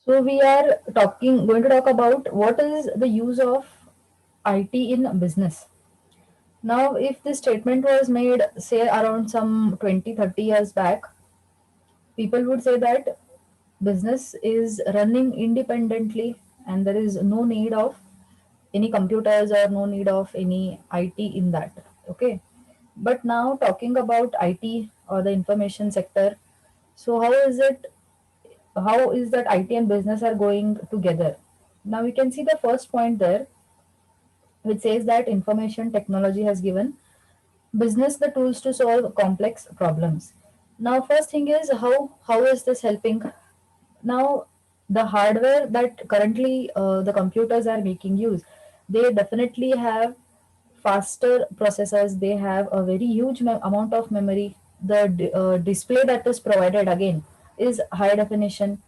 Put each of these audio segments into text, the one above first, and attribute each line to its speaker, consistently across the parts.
Speaker 1: So we are going to talk about what is the use of IT in business. Now, if this statement was made, say, around some 20, 30 years back, people would say that business is running independently and there is no need of any computers or no need of any IT in that. Okay. But now, talking about IT or the information sector, so how is that IT and business are going together? Now we can see the first point there, which says that information technology has given business the tools to solve complex problems. Now, first thing is how is this helping? Now, the hardware that currently the computers are making use, they definitely have faster processors. They have a very huge amount of memory. The display that is provided again is high definition.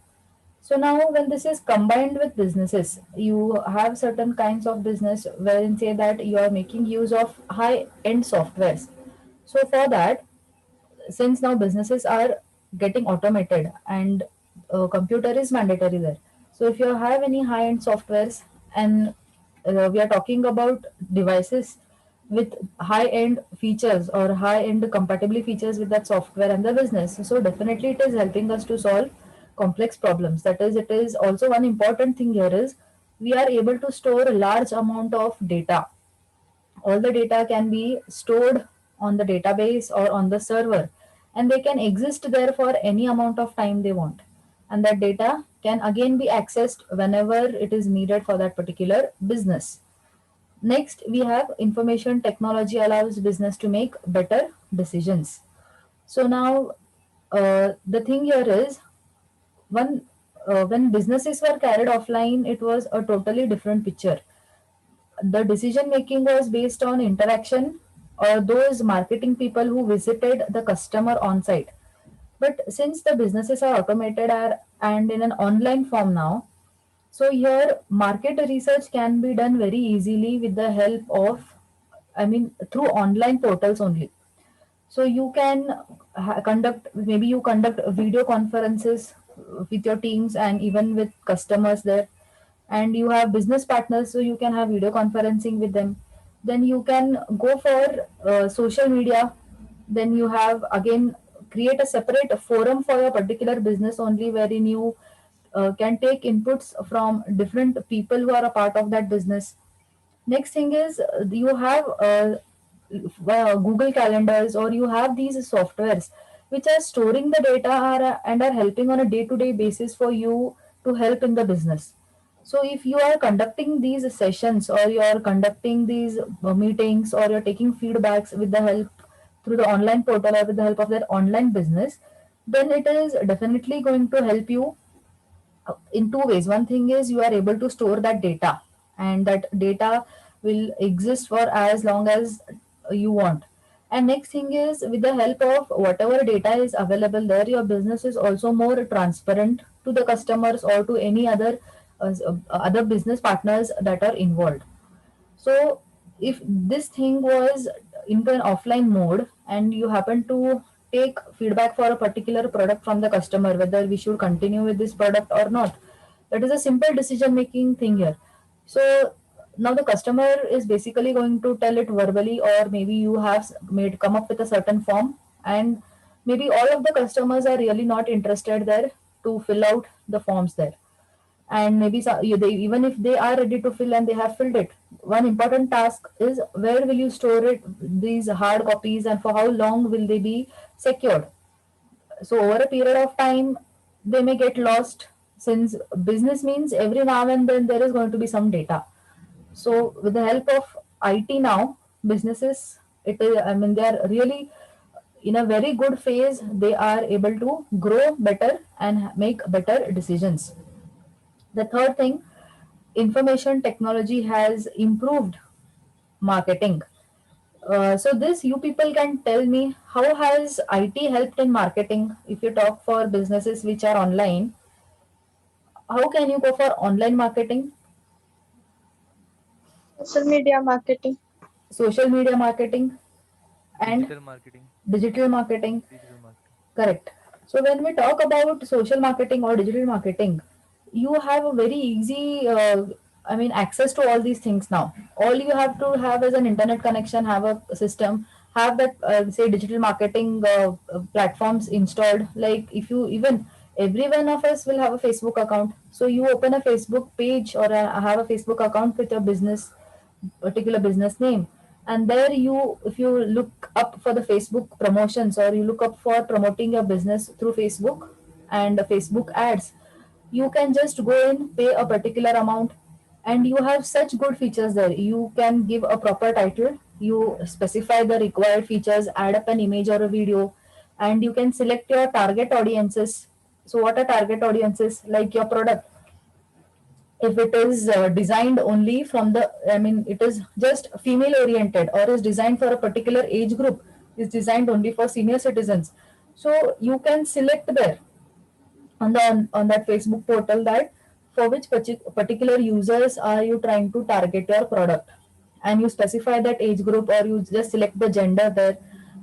Speaker 1: So now when this is combined with businesses, you have certain kinds of business wherein say that you are making use of high end softwares. So for that, since now businesses are getting automated and computer is mandatory there. So if you have any high end softwares and we are talking about devices with high end features or high end compatibility features with that software and the business, so definitely it is helping us to solve complex problems. That is, it is also one important thing here is we are able to store a large amount of data. All the data can be stored on the database or on the server, and they can exist there for any amount of time they want, and that data can again be accessed whenever it is needed for that particular business. Next, we have information technology allows business to make better decisions. So now, the thing here is one when businesses were carried offline, it was a totally different picture. The decision making was based on interaction or those marketing people who visited the customer on site. But since the businesses are automated and in an online form now, so here market research can be done very easily with the help of, I mean, through online portals only. So you can maybe you conduct video conferences with your teams and even with customers there, and you have business partners, so you can have video conferencing with them. Then you can go for social media. Then you have again create a separate forum for your particular business only, wherein you can take inputs from different people who are a part of that business. Next thing is you have Google calendars, or you have these softwares which are storing the data and are helping on a day-to-day basis for you to help in the business. So if you are conducting these sessions or you are conducting these meetings or you're taking feedbacks with the help through the online portal or with the help of that online business, then it is definitely going to help you in two ways. One thing is you are able to store that data, and that data will exist for as long as you want. And next thing is with the help of whatever data is available there, your business is also more transparent to the customers or to any other business partners that are involved. So if this thing was into an offline mode and you happen to take feedback for a particular product from the customer, whether we should continue with this product or not, that is a simple decision making thing here. So now the customer is basically going to tell it verbally, or maybe you have made come up with a certain form, and maybe all of the customers are really not interested there to fill out the forms there. And maybe even if they are ready to fill and they have filled it, one important task is where will you store it, these hard copies, and for how long will they be secured. So over a period of time they may get lost, since business means every now and then there is going to be some data. So with the help of IT now, businesses, it is, I mean, they are really in a very good phase. They are able to grow better and make better decisions. The third thing, information technology has improved marketing. So this you people can tell me, how has IT helped in marketing? If you talk for businesses which are online, how can you go for online marketing,
Speaker 2: Social media marketing.
Speaker 1: social media marketing, and
Speaker 3: Digital marketing.
Speaker 1: digital marketing?
Speaker 3: Digital marketing.
Speaker 1: Correct. So when we talk about social marketing or digital marketing, you have a very easy access to all these things now. All you have to have is an internet connection, have a system, have that say digital marketing platforms installed. Like if you even every one of us will have a Facebook account, so you open a Facebook page or have a Facebook account with your business, particular business name, and there you, if you look up for the Facebook promotions or you look up for promoting your business through Facebook and Facebook ads, you can just go in, pay a particular amount, and you have such good features there. You can give a proper title, you specify the required features, add up an image or a video, and you can select your target audiences. So what are target audiences? Like your product, if it is designed only from the, it is just female oriented or is designed for a particular age group, is designed only for senior citizens, so you can select there on the on that Facebook portal that for which particular users are you trying to target your product, and you specify that age group or you just select the gender there.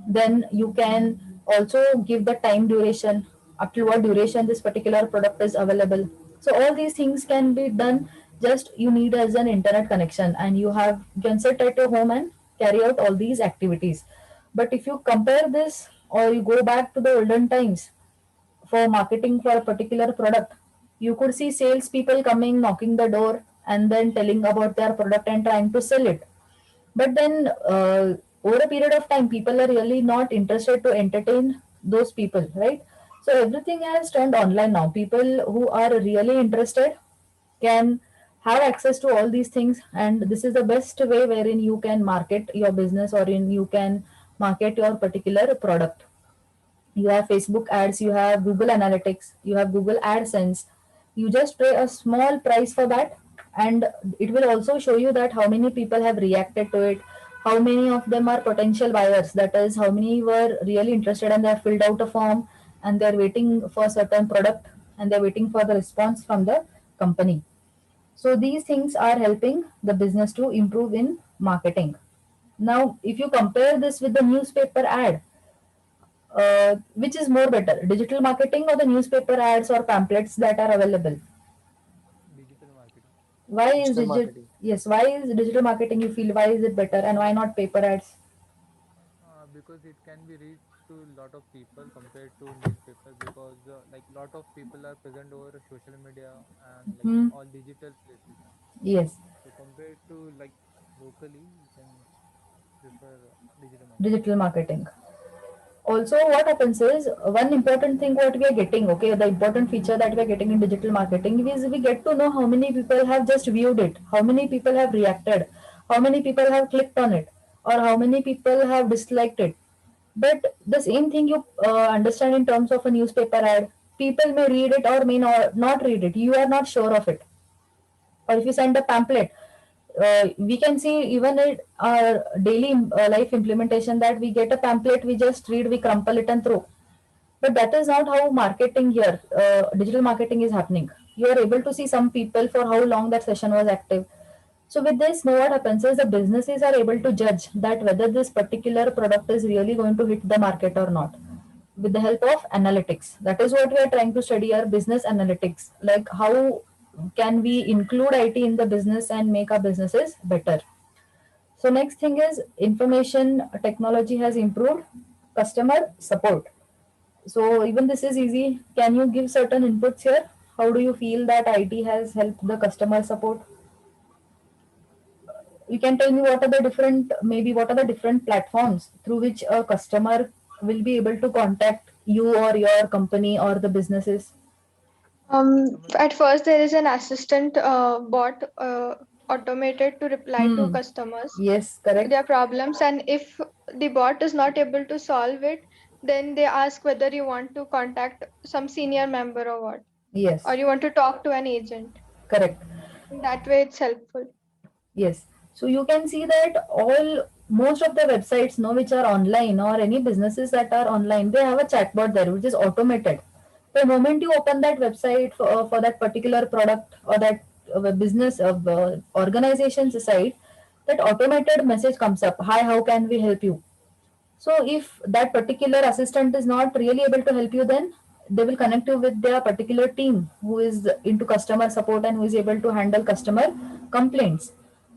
Speaker 1: Then you can also give the time duration, up to what duration this particular product is available. So all these things can be done, just you need as an internet connection, and you can sit at your home and carry out all these activities. But if you compare this or you go back to the olden times, for marketing for a particular product, you could see salespeople coming, knocking the door, and then telling about their product and trying to sell it. But then, over a period of time, people are really not interested to entertain those people, right? So everything has turned online now. People who are really interested can have access to all these things, and this is the best way wherein you can market your business or in you can market your particular product. You have Facebook ads, you have Google Analytics, you have Google AdSense. You just pay a small price for that, and it will also show you that how many people have reacted to it, how many of them are potential buyers, that is, how many were really interested and they have filled out a form and they're waiting for a certain product and they're waiting for the response from the company. So these things are helping the business to improve in marketing. Now, if you compare this with the newspaper ad, which is more better, digital marketing or the newspaper ads or pamphlets that are available?
Speaker 2: Digital marketing.
Speaker 1: Why is
Speaker 3: Digital
Speaker 1: digital?
Speaker 3: marketing.
Speaker 1: Yes, why is digital marketing? You feel, why is it better, and why not paper ads?
Speaker 2: Because it can be reached to a lot of people compared to newspaper, because like lot of people are present over social media and like
Speaker 1: Hmm.
Speaker 2: all digital places.
Speaker 1: Yes,
Speaker 2: So compared to like locally, you can prefer digital marketing.
Speaker 1: digital marketing. Also, what happens is, one important thing what we are getting, okay, the important feature that we are getting in digital marketing is we get to know how many people have just viewed it, how many people have reacted, how many people have clicked on it, or how many people have disliked it. But the same thing you understand in terms of a newspaper ad. People may read it or may not read it. You are not sure of it. Or if you send a pamphlet, we can see even in our daily life implementation that we get a pamphlet, we just read, we crumple it and throw. But that is not how marketing here, digital marketing is happening. You are able to see some people for how long that session was active. So with this, now what happens is the businesses are able to judge that whether this particular product is really going to hit the market or not with the help of analytics. That is what we are trying to study, our business analytics. Like how can we include IT in the business and make our businesses better. So next thing is information technology has improved customer support. So even this is easy. Can you give certain inputs here? How do you feel that IT has helped the customer support? You can tell me what are the different, maybe what are the different platforms through which a customer will be able to contact you or your company or the businesses.
Speaker 2: Customer
Speaker 3: At first, there is an assistant bot automated to reply to
Speaker 1: Hmm.
Speaker 3: customers
Speaker 1: Yes, correct.
Speaker 3: their problems, and if the bot is not able to solve it, then they ask whether you want to contact some senior member or what, or
Speaker 1: Yes,
Speaker 3: you want to talk to an agent.
Speaker 1: correct.
Speaker 3: In that way, it's helpful.
Speaker 1: Yes. So you can see that all most of the websites now which are online or any businesses that are online, they have a chatbot there which is automated. The moment you open that website for that particular product or that business organization's site, that automated message comes up. Hi, how can we help you? So if that particular assistant is not really able to help you, then they will connect you with their particular team who is into customer support and who is able to handle customer complaints.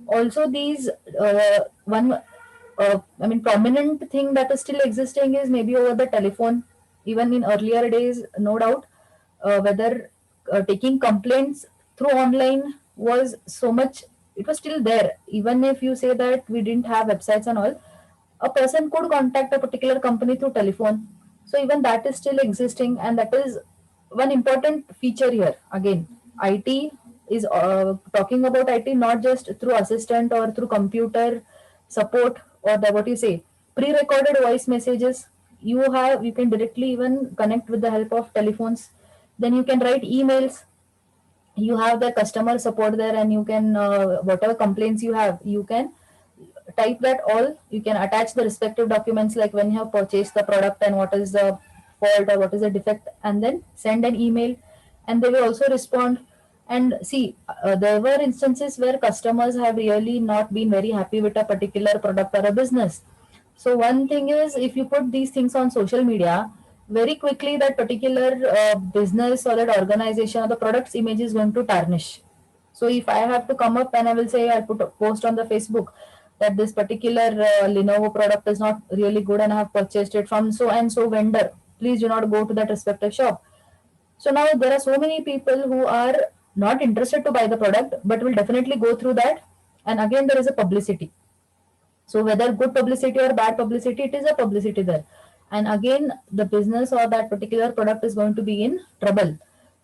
Speaker 1: Also, these one I mean prominent thing that is still existing is maybe over the telephone. Even in earlier days, no doubt, whether taking complaints through online was so much, it was still there. Even if you say that we didn't have websites and all, a person could contact a particular company through telephone. So even that is still existing, and that is one important feature here. Again, IT is talking about IT not just through assistant or through computer support or the what you say pre-recorded voice messages. You can directly even connect with the help of telephones. Then you can write emails. You have the customer support there, and you can whatever complaints you have, you can type that all. You can attach the respective documents like when you have purchased the product and what is the fault or what is the defect, and then send an email, and they will also respond. And see, there were instances where customers have really not been very happy with a particular product or a business. So one thing is, if you put these things on social media, very quickly that particular business or that organization or the product's image is going to tarnish. So if I have to come up and I will say, I'll put a post on the Facebook that this particular Lenovo product is not really good and I have purchased it from so and so vendor. Please do not go to that respective shop. So now there are so many people who are not interested to buy the product but will definitely go through that. And again, there is a publicity. So whether good publicity or bad publicity, it is a publicity there. And again, the business or that particular product is going to be in trouble.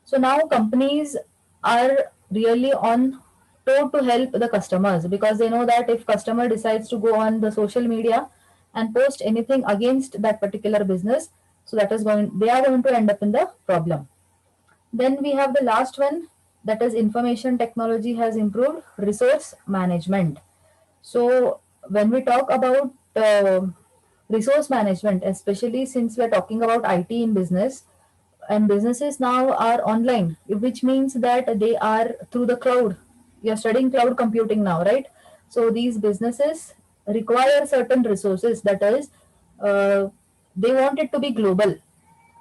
Speaker 1: So now companies are really on toe to help the customers, because they know that if customer decides to go on the social media and post anything against that particular business, so that is going, they are going to end up in the problem. Then we have the last one, that is information technology has improved resource management. So when we talk about resource management, especially since we're talking about IT in business, and businesses now are online, which means that they are through the cloud. You're studying cloud computing now, right? So these businesses require certain resources, that is, uh, they want it to be global.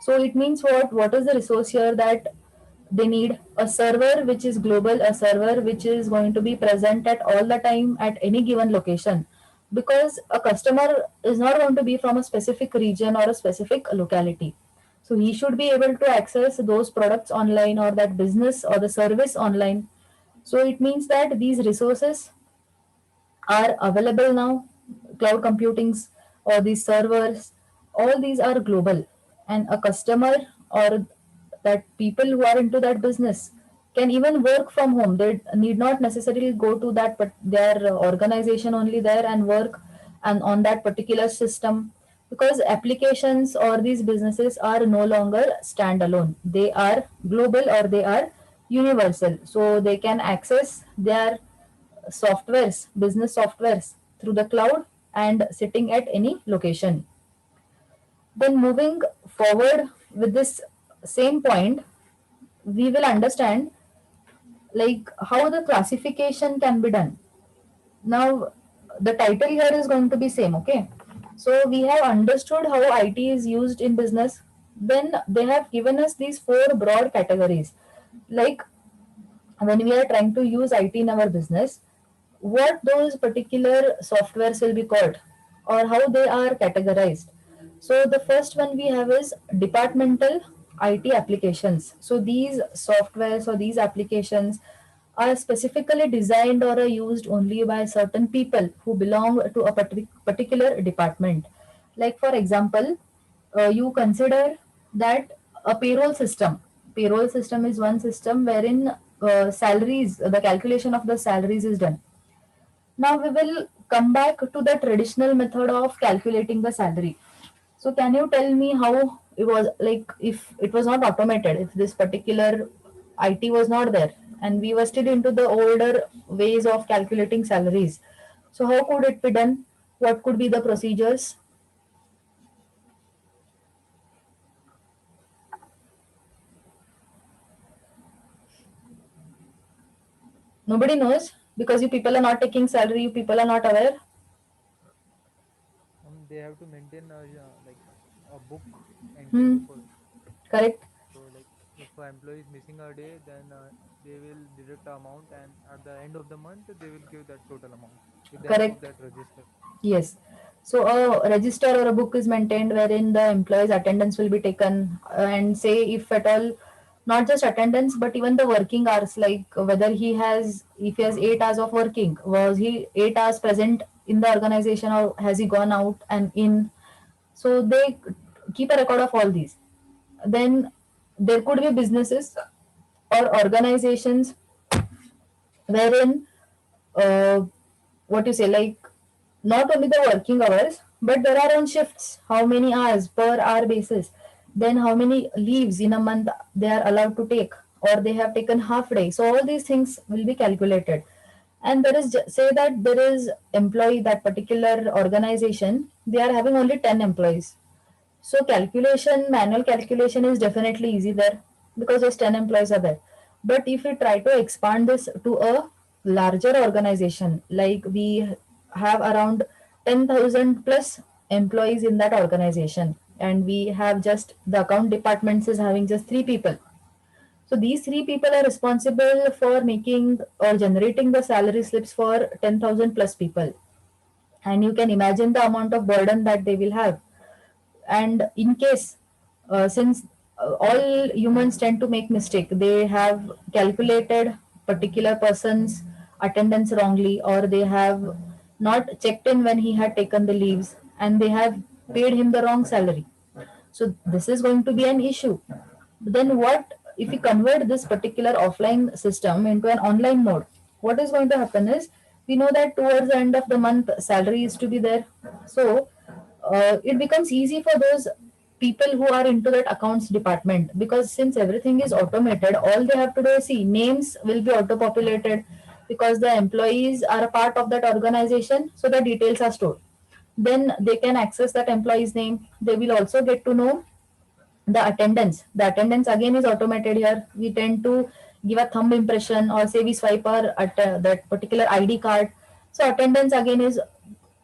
Speaker 1: So it means what? What is the resource here that they need? A server which is global, a server which is going to be present at all the time at any given location. Because a customer is not going to be from a specific region or a specific locality. So he should be able to access those products online or that business or the service online. So it means that these resources are available now. Cloud computings or these servers, all these are global, and a customer or that people who are into that business can even work from home. They need not necessarily go to that but their organization only there and work and on that particular system, because applications or these businesses are no longer standalone. They are global or they are universal, so they can access their softwares, business softwares through the cloud and sitting at any location. Then moving forward with this same point, we will understand like how the classification can be done. Now the title here is going to be same, okay? So we have understood how IT is used in business. Then they have given us these four broad categories. Like when we are trying to use IT in our business, what those particular softwares will be called or how they are categorized. So the first one we have is departmental IT applications. So these softwares or these applications are specifically designed or are used only by certain people who belong to a particular department. Like for example, you consider that a payroll system is one system wherein salaries, the calculation of the salaries is done. Now we will come back to the traditional method of calculating the salary. So can you tell me how it was, like if it was not automated, if this particular IT was not there and we were still into the older ways of calculating salaries. So how could it be done? What could be the procedures? Nobody knows because you people are not taking salary, you people are not aware.
Speaker 2: They have to maintain like a book entry
Speaker 1: Hmm,
Speaker 2: before.
Speaker 1: correct.
Speaker 2: if an employee is missing a day, then they will deduct the amount, and at the end of the month they will give that total amount with the help of
Speaker 1: Correct.
Speaker 2: that register.
Speaker 1: Yes. So a register or a book is maintained wherein the employee's attendance will be taken, and say if at all, not just attendance but even the working hours, like whether if he has 8 hours of working, was he 8 hours present in the organization or has he gone out and in. So they keep a record of all these. Then there could be businesses or organizations wherein, uh, what you say, like not only the working hours but there are on shifts how many hours per hour basis, then how many leaves in a month they are allowed to take, or they have taken half day. So all these things will be calculated. And there is say that there is employee, that particular organization, they are having only 10 employees. So calculation, manual calculation is definitely easy there because just 10 employees are there. But if we try to expand this to a larger organization, like we have around 10,000 plus employees in that organization, and we have just the account departments is having just 3 people. So these 3 people are responsible for making or generating the salary slips for 10,000 plus people. And you can imagine the amount of burden that they will have. And in case, since all humans tend to make mistake, they have calculated particular person's attendance wrongly, or they have not checked in when he had taken the leaves, and they have paid him the wrong salary. So this is going to be an issue. Then what if we convert this particular offline system into an online mode? What is going to happen is, we know that towards the end of the month salary is to be there. So it becomes easy for those people who are into that accounts department, because since everything is automated, all they have to do is see names will be auto populated, because the employees are a part of that organization, so the details are stored. Then they can access that employee's name. They will also get to know the attendance again is automated here. We tend to give a thumb impression, or say we swipe our that particular ID card. So attendance again is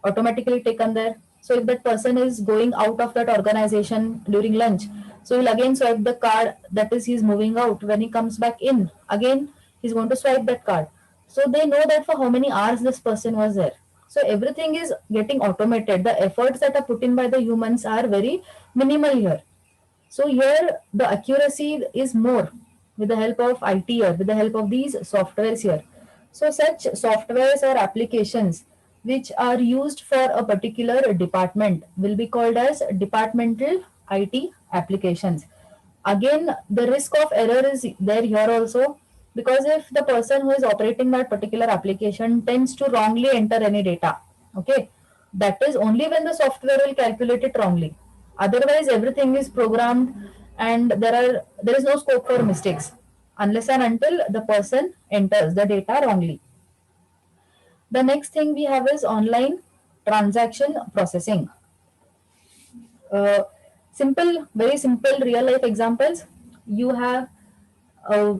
Speaker 1: automatically taken there. So if that person is going out of that organization during lunch, so he'll again swipe the card, that is he's moving out. When he comes back in again, he's going to swipe that card. So they know that for how many hours this person was there. So everything is getting automated. The efforts that are put in by the humans are very minimal here. So here the accuracy is more with the help of IT, or with the help of these softwares here. So such softwares or applications which are used for a particular department will be called as departmental IT applications. Again, the risk of error is there here also, because if the person who is operating that particular application tends to wrongly enter any data, okay, that is only when the software will calculate it wrongly. Otherwise everything is programmed, and there is no scope for mistakes unless and until the person enters the data wrongly. The next thing we have is online transaction processing. uh, Very simple real life examples. You have uh,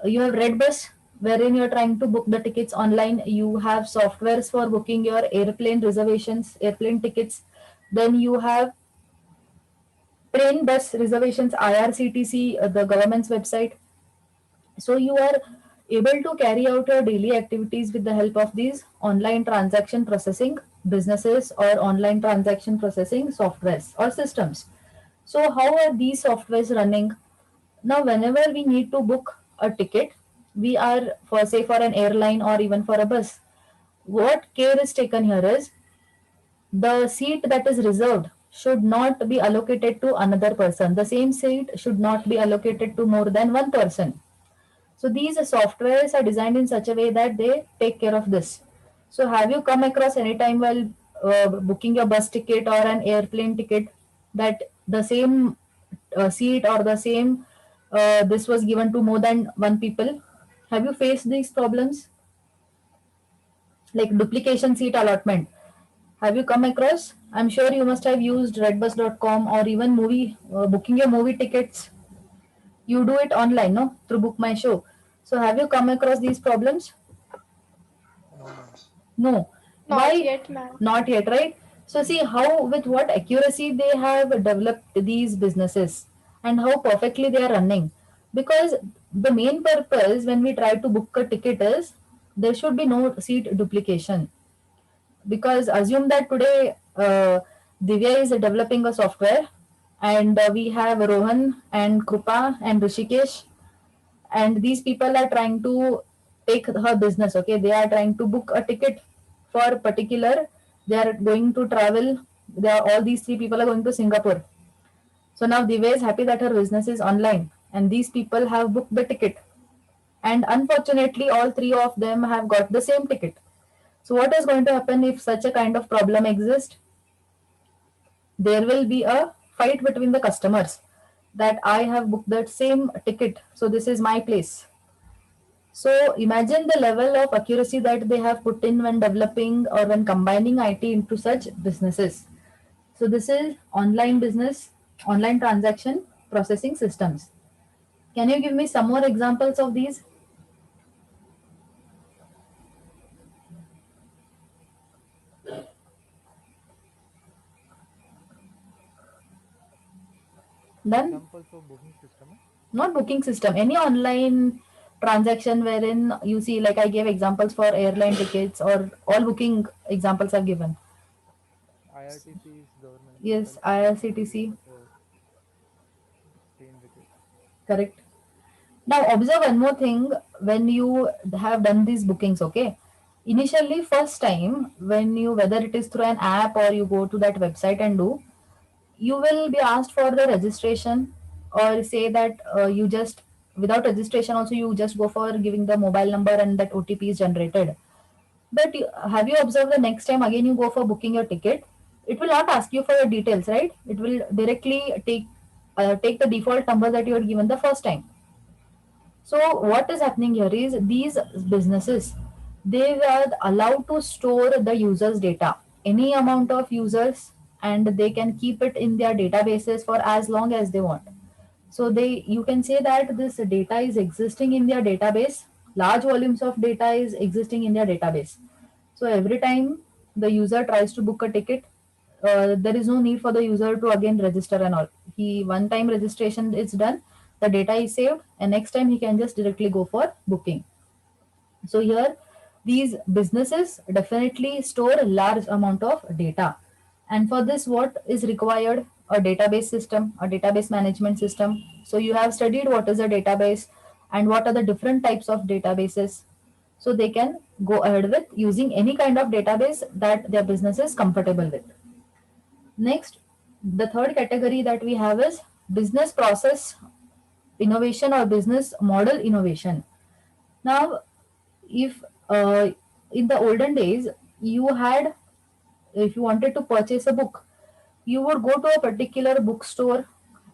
Speaker 1: you have Redbus, wherein you're trying to book the tickets online. You have softwares for booking your airplane reservations, airplane tickets. Then you have train bus reservations, IRCTC, the government's website. So you are able to carry out your daily activities with the help of these online transaction processing businesses, or online transaction processing softwares or systems. So how are these softwares running? Now, whenever we need to book a ticket, we are for, say, for an airline or even for a bus, what care is taken here is the seat that is reserved should not be allocated to another person. The same seat should not be allocated to more than one person. So these softwares are designed in such a way that they take care of this. So have you come across any time while booking your bus ticket or an airplane ticket, that the same seat or the same this was given to more than one people? Have you faced these problems, like duplication seat allotment? Have you come across? I'm sure you must have used redbus.com, or even movie booking your movie tickets. You do it online, no, through Book My Show. So have you come across these problems?
Speaker 2: No, ma'am.
Speaker 1: No.
Speaker 3: Not
Speaker 1: Why?
Speaker 3: yet, ma'am.
Speaker 1: Not yet, right? So see how, with what accuracy they have developed these businesses, and how perfectly they are running. because the main purpose when we try to book a ticket is there should be no seat duplication. Because assume that today Divya is developing a software, and we have Rohan and Krupa and Rishikesh, and these people are trying to take her business. Okay, they are trying to book a ticket for particular. They are going to travel. They are, all these three people are going to Singapore. So now Divya is happy that her business is online, and these people have booked the ticket. And unfortunately, all three of them have got the same ticket. So what is going to happen if such a kind of problem exists? There will be a fight between the customers that I have booked that same ticket, so this is my place. So imagine the level of accuracy that they have put in when developing or when combining IT into such businesses. So this is online business, online transaction processing systems. Can you give me some more examples of these? Done?
Speaker 2: Examples of booking system.
Speaker 1: Not booking system, any online transaction wherein you see, like I gave examples for airline tickets, or all booking examples I've given.
Speaker 2: IRTC is government portal,
Speaker 1: Yes,
Speaker 2: so we can
Speaker 1: IRCTC,
Speaker 2: same with it.
Speaker 1: correct. Now observe one more thing. When you have done these bookings, okay, initially first time when you, whether it is through an app or you go to that website and do, you will be asked for the registration, or say that you just, without registration also, you just go for giving the mobile number and that OTP is generated. But have you observed the next time again you go for booking your ticket, it will not ask you for your details, right? It will directly take the default number that you had given the first time. So what is happening here is these businesses, they are allowed to store the users' data, any amount of users, and they can keep it in their databases for as long as they want. So they, you can say that this data is existing in their database. Large volumes of data is existing in their database. So every time the user tries to book a ticket, there is no need for the user to again register and all. He, one time registration is done, the data is saved, and next time he can just directly go for booking. So here, these businesses definitely store a large amount of data. And for this, what is required? A database system, a database management system. So you have studied what is a database and what are the different types of databases. So they can go ahead with using any kind of database that their business is comfortable with. Next, the third category that we have is business process innovation or business model innovation. Now, if in the olden days you had, if you wanted to purchase a book, you would go to a particular bookstore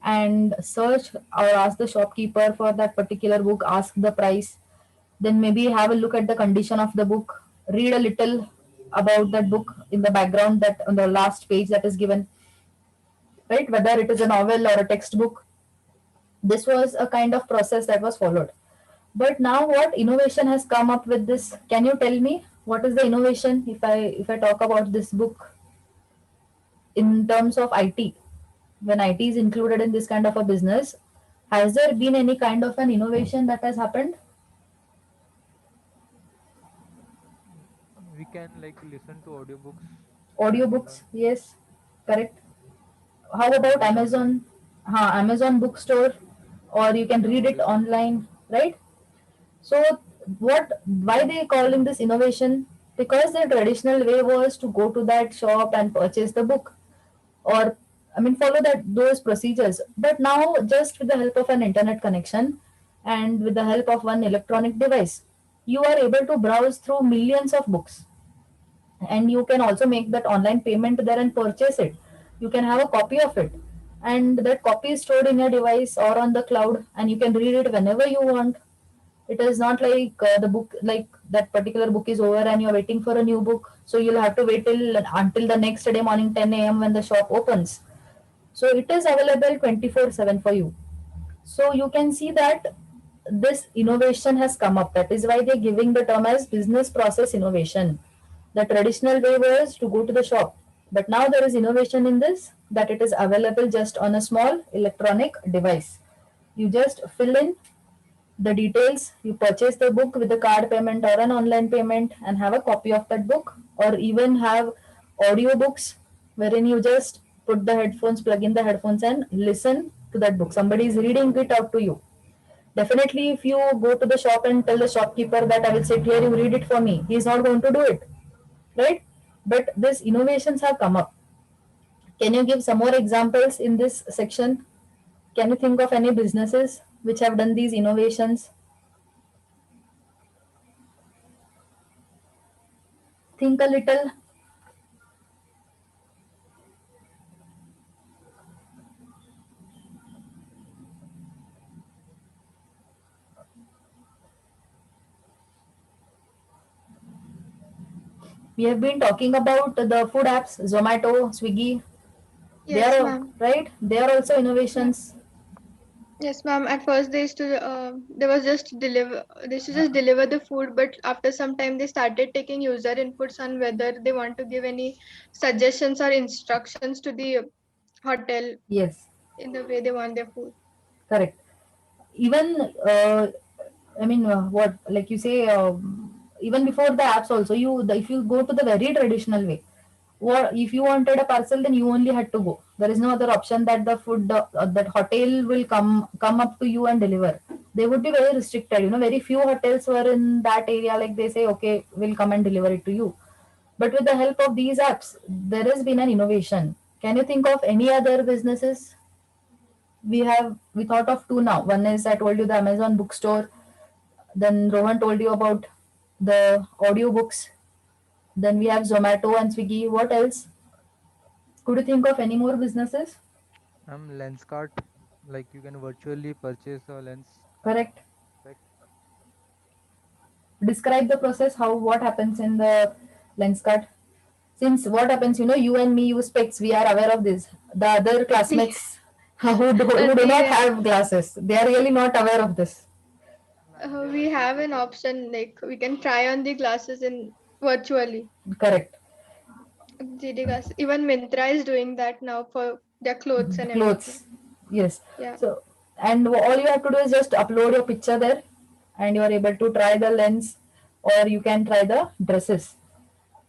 Speaker 1: and search or ask the shopkeeper for that particular book, ask the price, then maybe have a look at the condition of the book, read a little about that book in the background, that on the last page that is given, right, whether it is a novel or a textbook. This was a kind of process that was followed. But now what innovation has come up with this? Can you tell me what is the innovation if I talk about this book in terms of IT? When IT is included in this kind of a business, has there been any kind of an innovation that has happened?
Speaker 2: We can like listen to audiobooks and
Speaker 1: Audiobooks, yes, correct. How about
Speaker 2: read online.
Speaker 1: Amazon? Amazon bookstore, or you can
Speaker 2: Yeah,
Speaker 1: read it
Speaker 2: audiobooks.
Speaker 1: online, right? So what, why they calling this innovation? Because the traditional way was to go to that shop and purchase the book, or I mean follow that those procedures. But now just with the help of an internet connection and with the help of one electronic device, you are able to browse through millions of books, and you can also make that online payment there and purchase it. You can have a copy of it, and that copy is stored in your device or on the cloud, and you can read it whenever you want. It is not like the book, like that particular book is over and you're waiting for a new book, so you'll have to wait till until the next day morning 10 a.m. when the shop opens. So it is available 24/7 for you. So you can see that this innovation has come up. That is why they're giving the term as business process innovation. The traditional way was to go to the shop, but now there is innovation in this, that it is available just on a small electronic device. You just fill in the details, you purchase the book with a card payment or an online payment and have a copy of that book, or even have audiobooks wherein you just put the headphones, plug in the headphones and listen to that book. Somebody is reading it out to you. Definitely, if you go to the shop and tell the shopkeeper that I will sit here, you read it for me, he is not going to do it, right? But these innovations have come up. Can you give some more examples in this section? Can you think of any businesses which have done these innovations? Think a little. We have been talking about the food apps, Zomato, Swiggy. They
Speaker 3: Yes,
Speaker 1: are
Speaker 3: ma'am.
Speaker 1: right. They are also
Speaker 3: Yeah.
Speaker 1: innovations.
Speaker 3: Yes, ma'am. At first, they used to they was just deliver. They used to just deliver the food, but after some time, they started taking user inputs on whether they want to give any suggestions or instructions to the hotel
Speaker 1: Yes,
Speaker 3: in the way they want their food.
Speaker 1: correct. Even I mean, what like you say, even before the apps also, if you go to the very traditional way, or if you wanted a parcel, then you only had to go. There is no other option that the food that hotel will come up to you and deliver. They would be very restricted. Very few hotels were in that area. Like they say, okay, we'll come and deliver it to you. But with the help of these apps, there has been an innovation. Can you think of any other businesses? We thought of two now. One is, I told you, the Amazon bookstore. Then Rohan told you about the audiobooks. Then we have Zomato and Swiggy. What else? Could you think of any more businesses?
Speaker 2: Lenscart, like you can virtually purchase a lens.
Speaker 1: Correct.
Speaker 2: Like
Speaker 1: Describe the process. What happens in the lens cut? Since what happens, you and me use specs. We are aware of this. The other classmates who do not
Speaker 3: The
Speaker 1: have glasses, they are really not aware of this.
Speaker 2: there
Speaker 3: we
Speaker 2: are two
Speaker 3: have an
Speaker 2: process.
Speaker 3: option like we can try on the glasses in virtually.
Speaker 1: Correct.
Speaker 3: 3D glasses. Even Mintra is doing that now for their clothes and everything.
Speaker 1: Clothes. Yes.
Speaker 3: Yeah.
Speaker 1: So, and all you have to do is just upload your picture there, and you are able to try the lens, or you can try the dresses.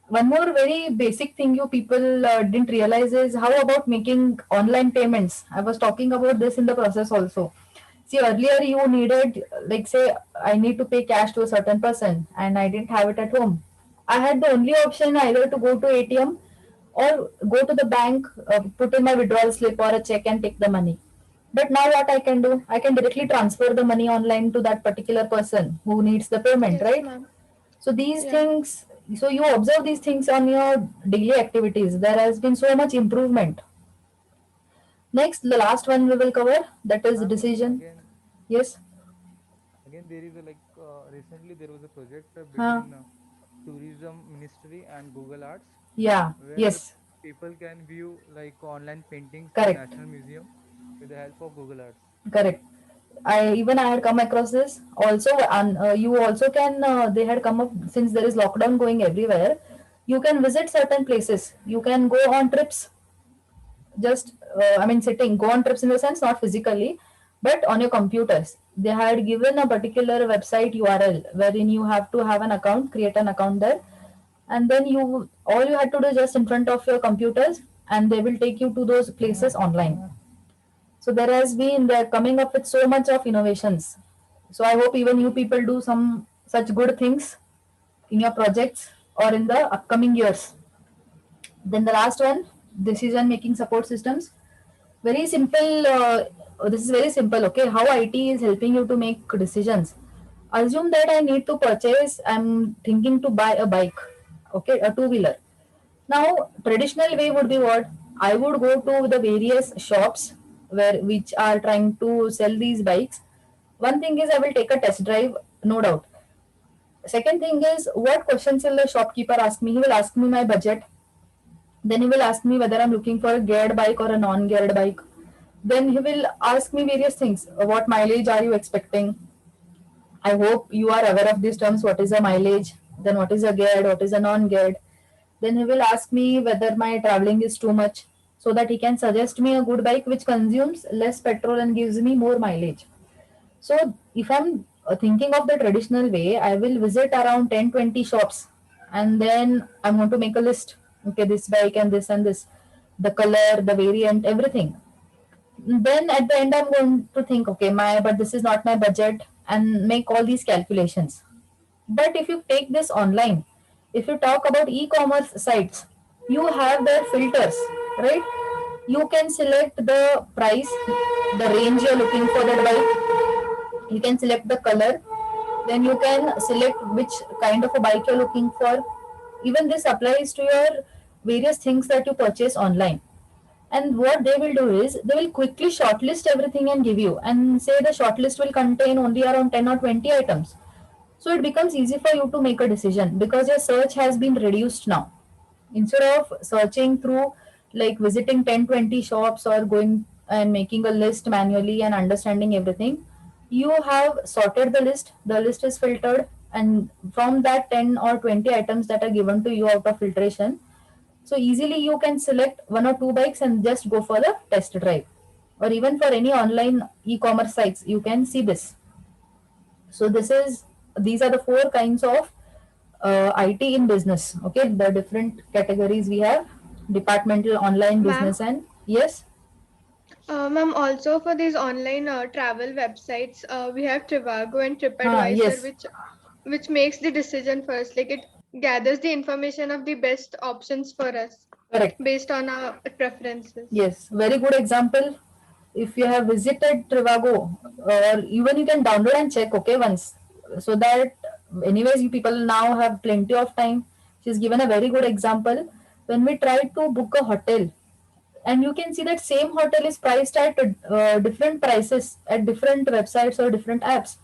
Speaker 1: One more very basic thing you people didn't realize is how about making online payments. I was talking about this in the process also. See, earlier you needed, like, say, I need to pay cash to a certain person and I didn't have it at home. I had the only option either to go to ATM or go to the bank, put in my withdrawal slip or a check and take the money. But now what I can do, I can directly transfer the money online to that particular person who needs the payment,
Speaker 3: Yes,
Speaker 1: right?
Speaker 3: ma'am.
Speaker 1: So these
Speaker 3: Yeah.
Speaker 1: things, so you observe these things on your daily activities. There has been so much improvement. Next, the last one we will cover, that is
Speaker 2: Ma'am,
Speaker 1: decision. Yes.
Speaker 2: again there is a recently there was a project
Speaker 1: Huh.
Speaker 2: between tourism ministry and Google Arts
Speaker 1: Yeah.
Speaker 2: where
Speaker 1: Yes.
Speaker 2: people can view like online paintings in
Speaker 1: Correct.
Speaker 2: National Museum with the help of Google Arts.
Speaker 1: Correct. I had come across this also, and you also can. They had come up since there is lockdown going everywhere. You can visit certain places. You can go on trips. Just I mean, sitting. Go on trips in the sense not physically, but on your computers. They had given a particular website URL wherein you have to have an account, create an account there, and then you all you had to do is just in front of your computers, and they will take you to those places online. So there has been they're coming up with so much of innovations. So I hope even you people do some such good things in your projects or in the upcoming years. Then the last one, decision making support systems. Very simple. This is very simple. Okay, how IT is helping you to make decisions. Assume that I need to purchase. I'm thinking to buy a bike. Okay, a two wheeler. Now, traditional way would be what? I would go to the various shops which are trying to sell these bikes. One thing is I will take a test drive, no doubt. Second thing is what questions will the shopkeeper ask me? He will ask me my budget. Then he will ask me whether I'm looking for a geared bike or a non-geared bike. Then he will ask me various things. What mileage are you expecting? I hope you are aware of these terms. What is a mileage? Then what is a geared? What is a non-geared? Then he will ask me whether my traveling is too much so that he can suggest me a good bike which consumes less petrol and gives me more mileage. So if I'm thinking of the traditional way, I will visit around 10, 20 shops, and then I'm going to make a list. Okay, this bike and this, the color, the variant, everything. Then at the end, I'm going to think, okay, but this is not my budget, and make all these calculations. But if you take this online, if you talk about e-commerce sites, you have their filters, right? You can select the price, the range you're looking for that bike. You can select the color. Then you can select which kind of a bike you're looking for. Even this applies to your various things that you purchase online. And what they will do is they will quickly shortlist everything and give you, and say the shortlist will contain only around 10 or 20 items. So it becomes easy for you to make a decision because your search has been reduced now. Instead of searching through, like visiting 10, 20 shops or going and making a list manually and understanding everything, you have sorted the list is filtered, and from that 10 or 20 items that are given to you out of filtration, so easily you can select one or two bikes and just go for the test drive. Or even for any online e-commerce sites, you can see this. So these are the four kinds of IT in business. Okay, the different categories we have: departmental, online,
Speaker 3: Ma'am,
Speaker 1: business, and yes.
Speaker 3: ma'am, also for these online travel websites, we have Trivago and TripAdvisor,
Speaker 1: Yes,
Speaker 3: which makes the decision first. Like it gathers the information of the best options for us
Speaker 1: correct.
Speaker 3: based on our preferences.
Speaker 1: Yes, very good example. If you have visited Trivago, or even you can download and check, okay, once, so that anyways, you people now have plenty of time. She's given a very good example. When we try to book a hotel, and you can see that same hotel is priced at different prices at different websites or different apps.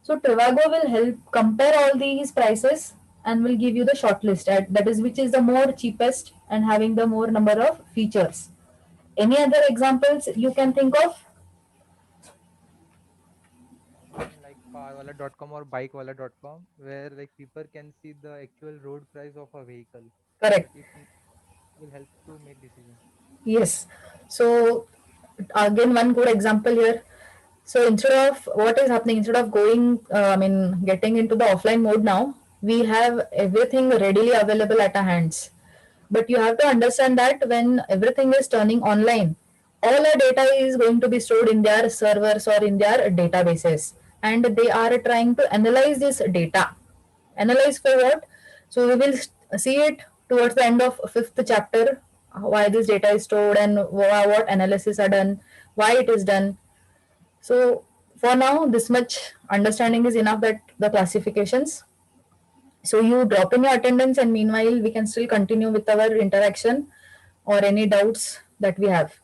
Speaker 1: So Trivago will help compare all these prices and will give you the short list at that is which is the more cheapest and having the more number of features. Any other examples you can think of?
Speaker 2: like carwala.com or bikewala.com, where like people can see the actual road price of a vehicle.
Speaker 1: Correct.
Speaker 2: It will help to make decisions.
Speaker 1: Yes. So again, one good example here. So instead of what is happening, instead of going, getting into the offline mode now, we have everything readily available at our hands. But you have to understand that when everything is turning online, all our data is going to be stored in their servers or in their databases. And they are trying to analyze this data. Analyze for what? So we will see it towards the end of fifth chapter, why this data is stored and what analysis are done, why it is done. So for now, this much understanding is enough that the classifications. So you drop in your attendance, and meanwhile we can still continue with our interaction or any doubts that we have.